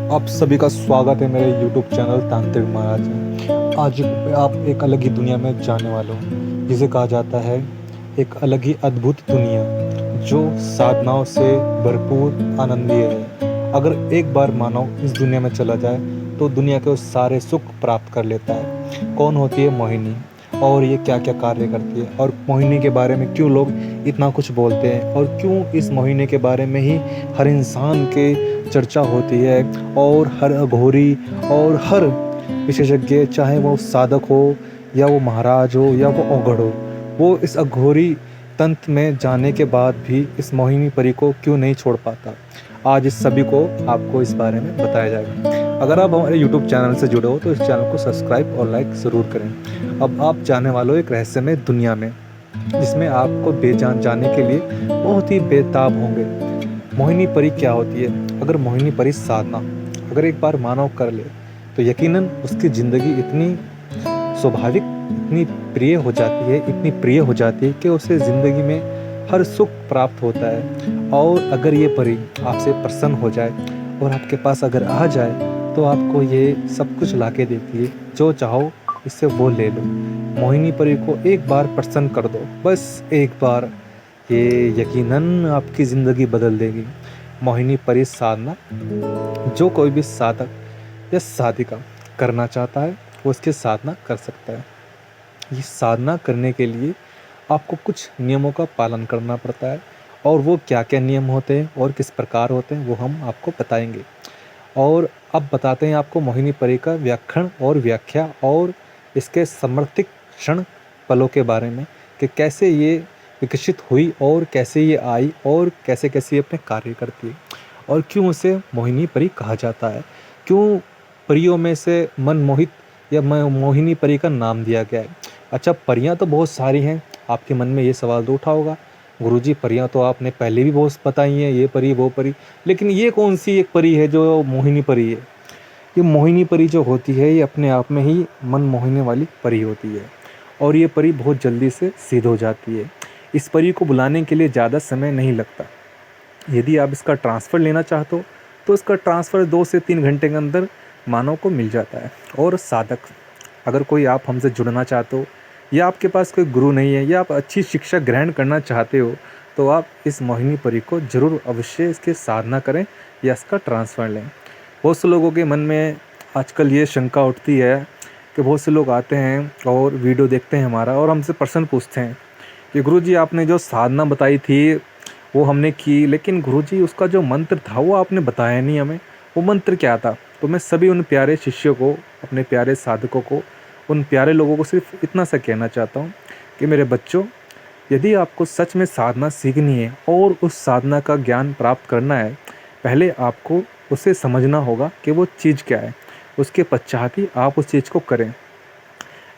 आप सभी का स्वागत है मेरे YouTube चैनल तांत्रिक महाराज में। आज आप एक अलग ही दुनिया में जाने वाले हो, जिसे कहा जाता है एक अलग ही अद्भुत दुनिया, जो साधनाओं से भरपूर आनंदीय है। अगर एक बार मानव इस दुनिया में चला जाए तो दुनिया के वो सारे सुख प्राप्त कर लेता है। कौन होती है मोहिनी, और ये क्या क्या कार्य करती है, और मोहिनी के बारे में क्यों लोग इतना कुछ बोलते हैं, और क्यों इस मोहिनी के बारे में ही हर इंसान के चर्चा होती है, और हर अघोरी और हर विशेषज्ञ, चाहे वो साधक हो या वो महाराज हो या वो औगड़ हो, वो इस अघोरी तंत्र में जाने के बाद भी इस मोहिनी परी को क्यों नहीं छोड़ पाता। आज इस सभी को आपको इस बारे में बताया जाएगा। अगर आप हमारे YouTube चैनल से जुड़े हो तो इस चैनल को सब्सक्राइब और लाइक ज़रूर करें। अब आप जाने वाले हो एक रहस्यमय दुनिया में, जिसमें आपको बेजान जाने के लिए बहुत ही बेताब होंगे। मोहिनी परी क्या होती है? अगर मोहिनी परी साधना अगर एक बार मानव कर ले तो यकीनन उसकी ज़िंदगी इतनी स्वाभाविक, इतनी प्रिय हो जाती है, इतनी प्रिय हो जाती है कि उसे ज़िंदगी में हर सुख प्राप्त होता है। और अगर ये परी आपसे प्रसन्न हो जाए और आपके पास अगर आ जाए तो आपको ये सब कुछ ला के देती है, जो चाहो इससे वो ले लो। मोहिनी परी को एक बार प्रसन्न कर दो, बस एक बार, ये यकीनन आपकी ज़िंदगी बदल देगी। मोहिनी परी साधना जो कोई भी साधक या साधिका करना चाहता है वो इसकी साधना कर सकता है। ये साधना करने के लिए आपको कुछ नियमों का पालन करना पड़ता है, और वो क्या क्या नियम होते हैं और किस प्रकार होते हैं वो हम आपको बताएंगे। और अब बताते हैं आपको मोहिनी परी का व्याख्यान और व्याख्या और इसके समर्थित क्षण पलों के बारे में, कि कैसे ये विकसित हुई और कैसे ये आई और कैसे कैसे ये अपने कार्य करती है, और क्यों उसे मोहिनी परी कहा जाता है, क्यों परियों में से मनमोहित या मोहिनी परी का नाम दिया गया है। अच्छा, परियां तो बहुत सारी हैं, आपके मन में ये सवाल तो उठा होगा, गुरुजी परियां तो आपने पहले भी बहुत बताई हैं, ये परी वो परी, लेकिन ये कौन सी एक परी है जो मोहिनी परी है? ये मोहिनी परी जो होती है ये अपने आप में ही मन मोहिने वाली परी होती है, और ये परी बहुत जल्दी से सिद्ध हो जाती है। इस परी को बुलाने के लिए ज़्यादा समय नहीं लगता। यदि आप इसका ट्रांसफ़र लेना चाहते हो तो इसका ट्रांसफ़र 2 से 3 घंटे के अंदर मानव को मिल जाता है। और साधक, अगर कोई आप हमसे जुड़ना चाहते हो, या आपके पास कोई गुरु नहीं है, या आप अच्छी शिक्षा ग्रहण करना चाहते हो, तो आप इस मोहिनी परी को ज़रूर अवश्य इसकी साधना करें या इसका ट्रांसफ़र लें। बहुत से लोगों के मन में आजकल ये शंका उठती है कि बहुत से लोग आते हैं और वीडियो देखते हैं हमारा, और हमसे प्रश्न पूछते हैं कि गुरुजी आपने जो साधना बताई थी वो हमने की, लेकिन गुरुजी उसका जो मंत्र था वो आपने बताया नहीं हमें, वो मंत्र क्या था? तो मैं सभी उन प्यारे शिष्यों को, अपने प्यारे साधकों को, उन प्यारे लोगों को सिर्फ इतना सा कहना चाहता हूँ कि मेरे बच्चों, यदि आपको सच में साधना सीखनी है और उस साधना का ज्ञान प्राप्त करना है, पहले आपको उसे समझना होगा कि वो चीज़ क्या है, उसके पश्चात ही आप उस चीज़ को करें।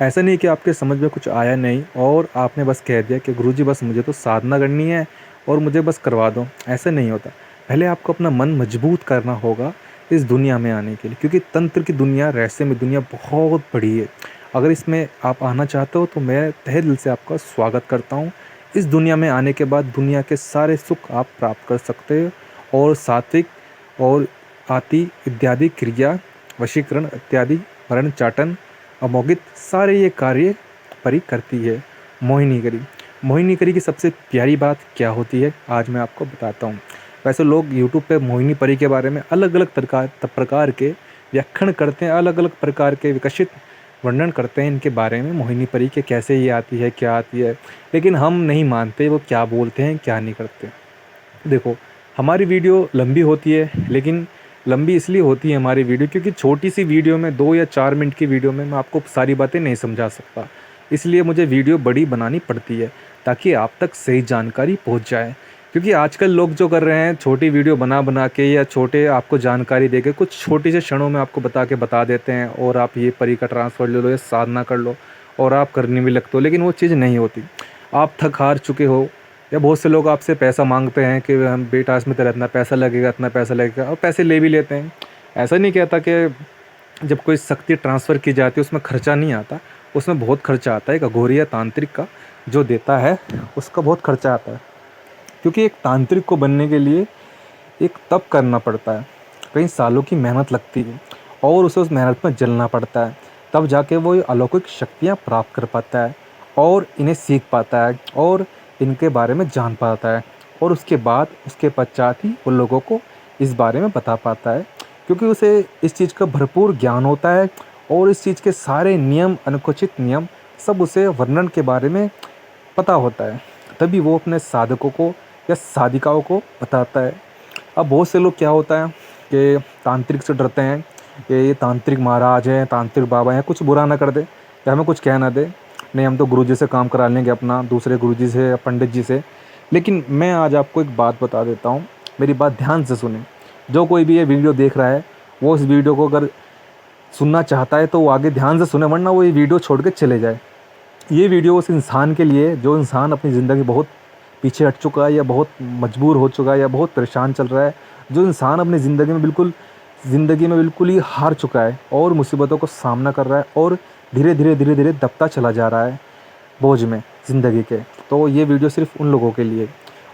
ऐसा नहीं कि आपके समझ में कुछ आया नहीं और आपने बस कह दिया कि गुरुजी बस मुझे तो साधना करनी है और मुझे बस करवा दो। ऐसा नहीं होता। पहले आपको अपना मन मजबूत करना होगा इस दुनिया में आने के लिए, क्योंकि तंत्र की दुनिया, रहस्यमय दुनिया बहुत बड़ी है। अगर इसमें आप आना चाहते हो तो मैं तहे दिल से आपका स्वागत करता हूँ। इस दुनिया में आने के बाद दुनिया के सारे सुख आप प्राप्त कर सकते हो, और सात्विक और आति इत्यादि क्रिया, वशीकरण इत्यादि, मरण चाटन, अमोगित, सारे ये कार्य परी करती है मोहिनी करी। मोहिनी करी की सबसे प्यारी बात क्या होती है आज मैं आपको बताता हूँ। वैसे लोग यूट्यूब पे मोहिनी परी के बारे में अलग अलग प्रकार के व्याख्यान करते हैं, अलग अलग प्रकार के विकसित वर्णन करते हैं इनके बारे में, मोहिनी परी के कैसे ये आती है, क्या आती है, लेकिन हम नहीं मानते वो क्या बोलते हैं क्या नहीं करते। देखो, हमारी वीडियो लंबी होती है, लेकिन लंबी इसलिए होती है हमारी वीडियो क्योंकि छोटी सी वीडियो में, 2 या 4 मिनट की वीडियो में मैं आपको सारी बातें नहीं समझा सकता। इसलिए मुझे वीडियो बड़ी बनानी पड़ती है ताकि आप तक सही जानकारी पहुंच जाए। क्योंकि आजकल लोग जो कर रहे हैं, छोटी वीडियो बना बना के या छोटे आपको जानकारी दे के कुछ छोटे से क्षणों में आपको बता देते हैं, और आप ये परी का ट्रांसफ़र ले लो या साधना कर लो, और आप करने भी लगते हो, लेकिन वो चीज़ नहीं होती। आप थक हार चुके हो, या बहुत से लोग आपसे पैसा मांगते हैं कि हम बेटा इसमें तेरा इतना पैसा लगेगा, इतना पैसा लगेगा, और पैसे ले भी लेते हैं। ऐसा नहीं कहता कि जब कोई शक्ति ट्रांसफ़र की जाती है उसमें खर्चा नहीं आता, उसमें बहुत खर्चा आता है। एक अघोरी या तांत्रिक का जो देता है उसका बहुत खर्चा आता है, क्योंकि एक तांत्रिक को बनने के लिए एक तप करना पड़ता है। कई सालों की मेहनत लगती है और उसे उस मेहनत में जलना पड़ता है, तब जाके वो ये अलौकिक शक्तियाँ प्राप्त कर पाता है और इन्हें सीख पाता है और इनके बारे में जान पाता है, और उसके बाद उसके पश्चात ही वो लोगों को इस बारे में बता पाता है, क्योंकि उसे इस चीज़ का भरपूर ज्ञान होता है और इस चीज़ के सारे नियम, अनुचित नियम सब उसे वर्णन के बारे में पता होता है। तभी वो अपने साधकों को या साधिकाओं को बताता है। अब बहुत से लोग क्या होता है कि तांत्रिक से डरते हैं कि ये तांत्रिक महाराज हैं, तांत्रिक बाबा हैं, कुछ बुरा ना कर दे या हमें कुछ कह ना दे, नहीं हम तो गुरुजी से काम करा लेंगे अपना, दूसरे गुरुजी से या पंडित जी से। लेकिन मैं आज आपको एक बात बता देता हूँ, मेरी बात ध्यान से सुने। जो कोई भी ये वीडियो देख रहा है वो इस वीडियो को अगर सुनना चाहता है तो वो आगे ध्यान से सुने, वरना वो ये वीडियो छोड़ के चले जाए। ये वीडियो उस इंसान के लिए जो इंसान अपनी ज़िंदगी बहुत पीछे हट चुका है या बहुत मजबूर हो चुका है या बहुत परेशान चल रहा है, जो इंसान अपनी ज़िंदगी में बिल्कुल ही हार चुका है और मुसीबतों को सामना कर रहा है और धीरे धीरे दबता चला जा रहा है बोझ में ज़िंदगी के। तो ये वीडियो सिर्फ उन लोगों के लिए।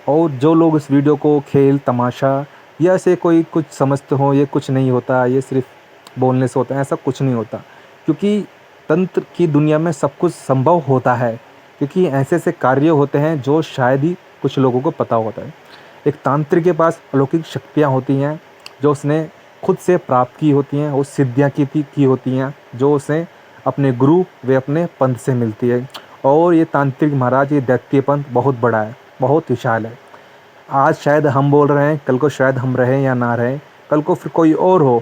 और जो लोग इस वीडियो को खेल तमाशा या ऐसे कोई कुछ समझते हो, ये कुछ नहीं होता, ये सिर्फ बोलने से होता है, ऐसा कुछ नहीं होता। क्योंकि तंत्र की दुनिया में सब कुछ संभव होता है, क्योंकि ऐसे ऐसे कार्य होते हैं जो शायद ही कुछ लोगों को पता होता है। एक तांत्रिक के पास अलौकिक शक्तियाँ होती हैं जो उसने खुद से प्राप्त की होती हैं, वो सिद्धियाँ की होती हैं जो उसे अपने गुरु व अपने पंथ से मिलती है। और ये तांत्रिक महाराज, ये दैत्य पंथ बहुत बड़ा है, बहुत विशाल है। आज शायद हम बोल रहे हैं, कल को शायद हम रहें या ना रहें, कल को फिर कोई और हो,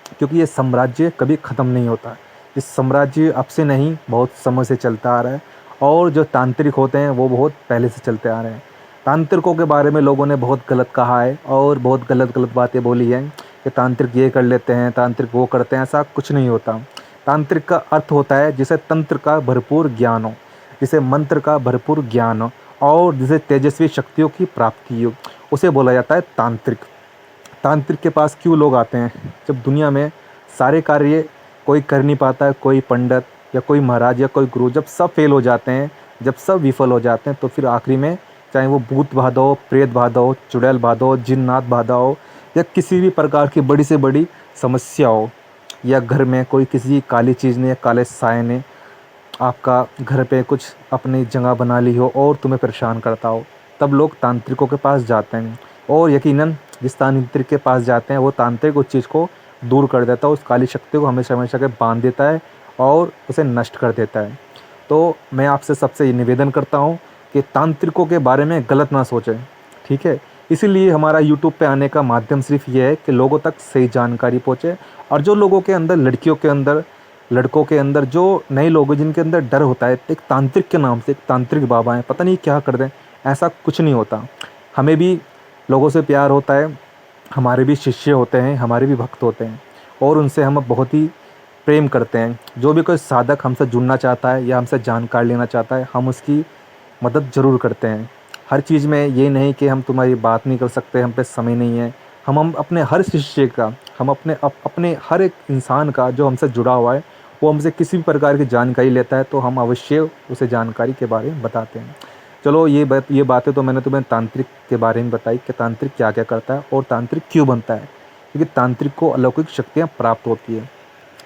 क्योंकि ये साम्राज्य कभी ख़त्म नहीं होता। इस साम्राज्य अब से नहीं, बहुत समय से चलता आ रहा है। और जो तांत्रिक होते हैं वो बहुत पहले से चलते आ रहे हैं। तांत्रिकों के बारे में लोगों ने बहुत गलत कहा है और बहुत गलत बातें बोली हैं कि तांत्रिक ये कर लेते हैं, तांत्रिक वो करते हैं। ऐसा कुछ नहीं होता। तांत्रिक का अर्थ होता है जिसे तंत्र का भरपूर ज्ञान हो, जिसे मंत्र का भरपूर ज्ञान हो और जिसे तेजस्वी शक्तियों की प्राप्ति हो, उसे बोला जाता है तांत्रिक। तांत्रिक के पास क्यों लोग आते हैं? जब दुनिया में सारे कार्य कोई कर नहीं पाता है, कोई पंडित या कोई महाराज या कोई गुरु, जब सब फेल हो जाते हैं, जब सब विफल हो जाते हैं, तो फिर आखिरी में चाहे वो भूत बाधा हो, प्रेत बाधा हो, चुड़ैल बाधा हो, जिन्नात बाधा हो या किसी भी प्रकार की बड़ी से बड़ी समस्या हो, या घर में कोई किसी काली चीज़ ने या काले साए ने आपका घर पे कुछ अपनी जगह बना ली हो और तुम्हें परेशान करता हो, तब लोग तांत्रिकों के पास जाते हैं। और यकीनन जिस तांत्रिक के पास जाते हैं वो तांत्रिक उस चीज़ को दूर कर देता है, उस काली शक्ति को हमेशा हमेशा के बांध देता है और उसे नष्ट कर देता है। तो मैं आपसे सबसे ये निवेदन करता हूँ कि तांत्रिकों के बारे में गलत ना सोचें, ठीक है। इसीलिए हमारा यूट्यूब पे आने का माध्यम सिर्फ ये है कि लोगों तक सही जानकारी पहुँचे। और जो लोगों के अंदर, लड़कियों के अंदर, लड़कों के अंदर, जो नए लोग हैं जिनके अंदर डर होता है एक तांत्रिक के नाम से, एक तांत्रिक बाबा हैं पता नहीं क्या कर दें, ऐसा कुछ नहीं होता। हमें भी लोगों से प्यार होता है, हमारे भी शिष्य होते हैं, हमारे भी भक्त होते हैं और उनसे हम बहुत ही प्रेम करते हैं। जो भी कोई साधक हमसे जुड़ना चाहता है या हमसे जानकारी लेना चाहता है, हम उसकी मदद ज़रूर करते हैं। हर चीज़ में ये नहीं कि हम तुम्हारी बात नहीं कर सकते, हम पे समय नहीं है। हम अपने हर शिष्य का, हम अपने हर एक इंसान का जो हमसे जुड़ा हुआ है, वो हमसे किसी भी प्रकार की जानकारी लेता है तो हम अवश्य उसे जानकारी के बारे में बताते हैं। चलो ये बातें तो मैंने तुम्हें तांत्रिक के बारे में बताई कि तांत्रिक क्या क्या करता है और तांत्रिक क्यों बनता है। क्योंकि तांत्रिक को अलौकिक शक्तियाँ प्राप्त होती है,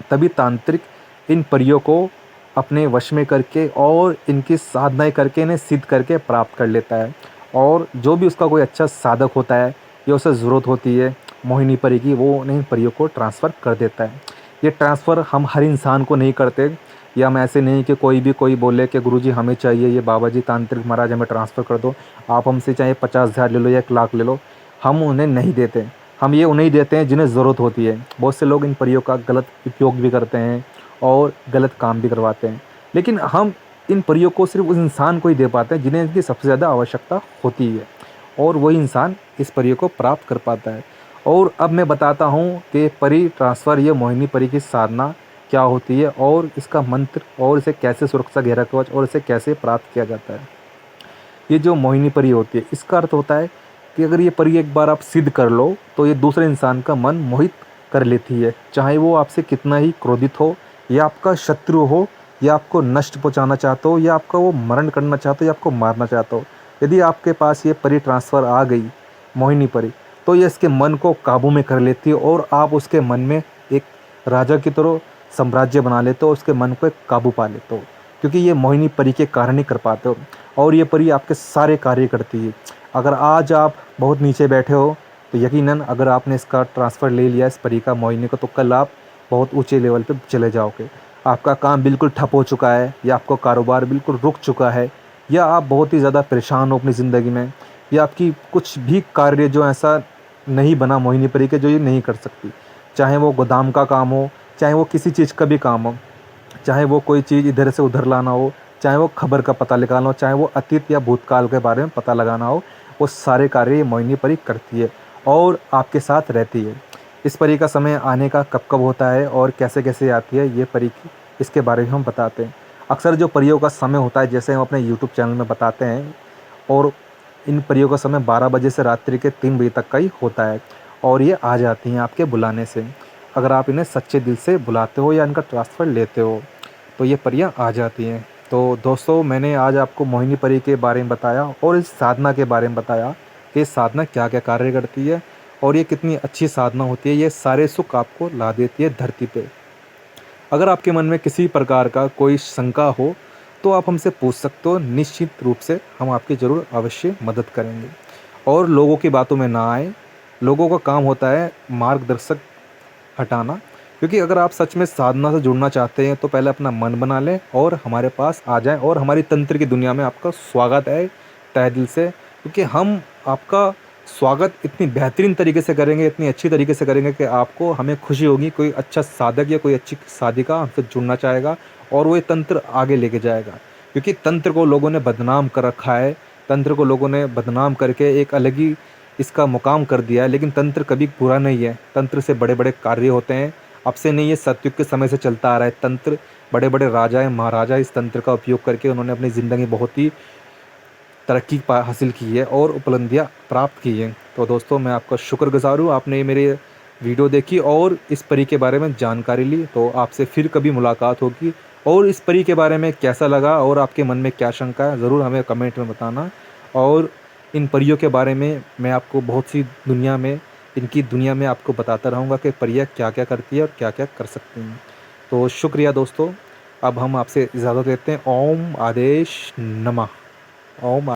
तभी तांत्रिक इन परियों को अपने वश में करके और इनकी साधनाएँ करके इन्हें सिद्ध करके प्राप्त कर लेता है। और जो भी उसका कोई अच्छा साधक होता है या उसे ज़रूरत होती है मोहिनी परी की, वो उन्हें परियों को ट्रांसफ़र कर देता है। ये ट्रांसफ़र हम हर इंसान को नहीं करते, या हम ऐसे नहीं कि कोई बोले कि गुरुजी हमें चाहिए, ये बाबा जी तांत्रिक महाराज हमें ट्रांसफ़र कर दो, आप हमसे चाहे 50,000 ले लो या 1,00,000 ले लो, हम उन्हें नहीं देते। हम ये उन्हें देते हैं जिन्हें ज़रूरत होती है। बहुत से लोग इन परियों का गलत उपयोग भी करते हैं और गलत काम भी करवाते हैं, लेकिन हम इन परियों को सिर्फ उस इंसान को ही दे पाते हैं जिन्हें इनकी सबसे ज़्यादा आवश्यकता होती है, और वही इंसान इस परियों को प्राप्त कर पाता है। और अब मैं बताता हूँ कि परी ट्रांसफ़र, ये मोहिनी परी की साधना क्या होती है और इसका मंत्र, और इसे कैसे सुरक्षा घेरा कवच और इसे कैसे प्राप्त किया जाता है। ये जो मोहिनी परी होती है, इसका अर्थ होता है कि अगर ये परी एक बार आप सिद्ध कर लो तो ये दूसरे इंसान का मन मोहित कर लेती है, चाहे वो आपसे कितना ही क्रोधित हो या आपका शत्रु हो या आपको नष्ट पहुंचाना चाहता हो या आपका वो मरण करना चाहता हो या आपको मारना चाहता हो। यदि आपके पास ये परी ट्रांसफ़र आ गई, मोहिनी परी, तो ये इसके मन को काबू में कर लेती है और आप उसके मन में एक राजा की तरह साम्राज्य बना लेते हो, उसके मन को एक काबू पा लेते हो, क्योंकि ये मोहिनी परी के कारण ही कर पाते हो। और ये परी आपके सारे कार्य करती है। अगर आज आप बहुत नीचे बैठे हो तो यकीनन अगर आपने इसका ट्रांसफ़र ले लिया इस परी का, मोहिनी को, तो कल आप बहुत ऊंचे लेवल पे चले जाओगे। आपका काम बिल्कुल ठप हो चुका है या आपका कारोबार बिल्कुल रुक चुका है या आप बहुत ही ज़्यादा परेशान हो अपनी ज़िंदगी में, या आपकी कुछ भी कार्य जो ऐसा नहीं बना मोहिनी परी के जो ये नहीं कर सकती, चाहे वो गोदाम का काम हो, चाहे वो किसी चीज़ का भी काम हो, चाहे वो कोई चीज़ इधर से उधर लाना हो, चाहे वो खबर का पता निकालना हो, चाहे वो अतीत या भूतकाल के बारे में पता लगाना हो, वो सारे कार्य ये मोहिनी परी करती है और आपके साथ रहती है। इस परी का समय आने का कब कब होता है और कैसे कैसे आती है, ये परी की इसके बारे में हम बताते हैं। अक्सर जो परियों का समय होता है, जैसे हम अपने यूट्यूब चैनल में बताते हैं, और इन परियों का समय 12 बजे से रात्रि के 3 बजे तक का ही होता है और ये आ जाती हैं आपके बुलाने से। अगर आप इन्हें सच्चे दिल से बुलाते हो या इनका ट्रांसफ़र लेते हो तो ये परियां आ जाती हैं। तो दोस्तों, मैंने आज आपको मोहिनी परी के बारे में बताया और इस साधना के बारे में बताया कि साधना क्या क्या कार्य करती है और ये कितनी अच्छी साधना होती है। ये सारे सुख आपको ला देती है धरती पे। अगर आपके मन में किसी प्रकार का कोई शंका हो तो आप हमसे पूछ सकते हो, निश्चित रूप से हम आपकी ज़रूर अवश्य मदद करेंगे। और लोगों की बातों में ना आए, लोगों का काम होता है मार्गदर्शक हटाना, क्योंकि अगर आप सच में साधना से जुड़ना चाहते हैं तो पहले अपना मन बना लें और हमारे पास आ जाएं और हमारी तंत्र की दुनिया में आपका स्वागत है तहे दिल से, क्योंकि हम आपका स्वागत इतनी बेहतरीन तरीके से करेंगे, इतनी अच्छी तरीके से करेंगे कि आपको हमें खुशी होगी, कोई अच्छा साधक या कोई अच्छी साधिका हमसे जुड़ना चाहेगा और वो ये तंत्र आगे लेके जाएगा। क्योंकि तंत्र को लोगों ने बदनाम कर रखा है, तंत्र को लोगों ने बदनाम करके एक अलग ही इसका मुकाम कर दिया है, लेकिन तंत्र कभी बुरा नहीं है। तंत्र से बड़े बड़े कार्य होते हैं, अब से नहीं, ये सतयुग के समय से चलता आ रहा है तंत्र। बड़े बड़े राजा महाराजा इस तंत्र का उपयोग करके उन्होंने अपनी ज़िंदगी बहुत ही तरक्की हासिल की है और उपलब्धियाँ प्राप्त की हैं। तो दोस्तों, मैं आपका शुक्रगुज़ार हूँ, आपने मेरे वीडियो देखी और इस परी के बारे में जानकारी ली। तो आपसे फिर कभी मुलाकात होगी और इस परी के बारे में कैसा लगा और आपके मन में क्या शंका है, ज़रूर हमें कमेंट में बताना। और इन परियों के बारे में मैं आपको बहुत सी दुनिया में, इनकी दुनिया में आपको बताता रहूँगा कि परियां क्या क्या करती है और क्या क्या कर सकती हैं। तो शुक्रिया दोस्तों, अब हम आपसे इजाज़त लेते हैं। ओम आदेश नमः। ओम